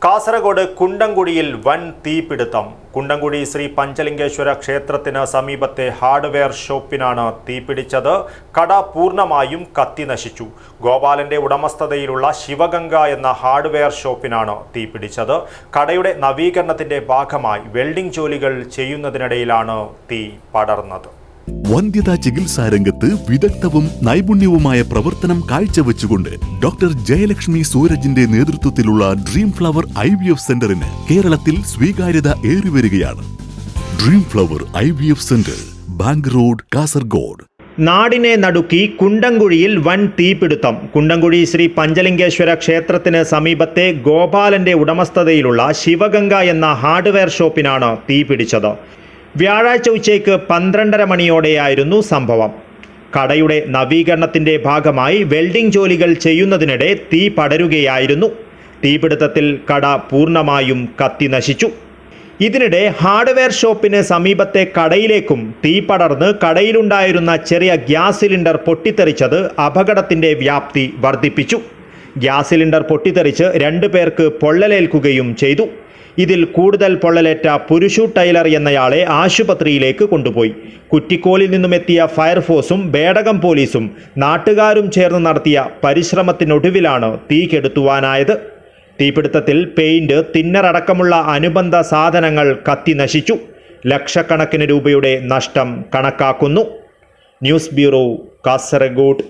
കാസർഗോഡ് കുണ്ടംകുടിയിൽ വൻ തീപിടുത്തം. കുണ്ടംകുടി ശ്രീ പഞ്ചലിംഗേശ്വര ക്ഷേത്രത്തിന് സമീപത്തെ ഹാർഡ്വെയർ ഷോപ്പിനാണ് തീപിടിച്ചത്. കട പൂർണ്ണമായും കത്തിനശിച്ചു. ഗോപാലന്റെ ഉടമസ്ഥതയിലുള്ള ശിവഗംഗ എന്ന ഹാർഡ്വെയർ ഷോപ്പിനാണ് തീപിടിച്ചത്. കടയുടെ നവീകരണത്തിന്റെ ഭാഗമായി വെൽഡിംഗ് ജോലികൾ ചെയ്യുന്നതിനിടയിലാണ് തീ പടർന്നത്. വന്ധ്യതാ ചികിത്സാ രംഗത്ത് വിദഗ്ധവും നൈപുണ്യവുമായ പ്രവർത്തനം കാഴ്ചവെച്ചുകൊണ്ട് ഡോക്ടർ ജയലക്ഷ്മി സൂരജിന്റെ നേതൃത്വത്തിലുള്ള ഡ്രീം ഫ്ലവർ IVF സെന്ററിന് കേരളത്തിൽ സ്വീകാര്യത ഏറിവരികയാണ്. Dream flower IVF centre, bank road, Kasaragod. നാടിനെ നടുക്കി കുണ്ടംകുഴിയിൽ വൻ തീപിടുത്തം. കുണ്ടംകുഴി ശ്രീ പഞ്ചലിംഗേശ്വര ക്ഷേത്രത്തിന് സമീപത്തെ ഗോപാലന്റെ ഉടമസ്ഥതയിലുള്ള ശിവഗംഗ എന്ന ഹാർഡ്വെയർ ഷോപ്പിനാണ് തീപിടിച്ചത്. വ്യാഴാഴ്ച ഉച്ചയ്ക്ക് 12:30 മണിയോടെയായിരുന്നു സംഭവം. കടയുടെ നവീകരണത്തിന്റെ ഭാഗമായി വെൽഡിംഗ് ജോലികൾ ചെയ്യുന്നതിനിടെ തീ പടരുകയായിരുന്നു. തീപിടുത്തത്തിൽ കട പൂർണ്ണമായും കത്തിനശിച്ചു. ഇതിനിടെ ഹാർഡ്വെയർ ഷോപ്പിന് സമീപത്തെ കടയിലേക്കും തീ പടർന്ന് കടയിലുണ്ടായിരുന്ന ചെറിയ ഗ്യാസ് സിലിണ്ടർ പൊട്ടിത്തെറിച്ചത് അപകടത്തിന്റെ വ്യാപ്തി വർദ്ധിപ്പിച്ചു. ഗ്യാസ് സിലിണ്ടർ പൊട്ടിത്തെറിച്ച് 2 പേർക്ക് പൊള്ളലേൽക്കുകയും ചെയ്തു. ഇതിൽ കൂടുതൽ പൊള്ളലേറ്റ പുരുഷു ടൈലർ എന്നയാളെ ആശുപത്രിയിലേക്ക് കൊണ്ടുപോയി. കുറ്റിക്കോലിൽ നിന്നുമെത്തിയ ഫയർഫോഴ്സും ബേഡകം പോലീസും നാട്ടുകാരും ചേർന്ന് നടത്തിയ പരിശ്രമത്തിനൊടുവിലാണ് തീ കെടുത്തുവാനായത്. തീപിടുത്തത്തിൽ പെയിന്റ്, തിന്നർ അടക്കമുള്ള അനുബന്ധ സാധനങ്ങൾ കത്തി നശിച്ചു. ലക്ഷക്കണക്കിന് രൂപയുടെ നഷ്ടം കണക്കാക്കുന്നു. News bureau, Kasaragod.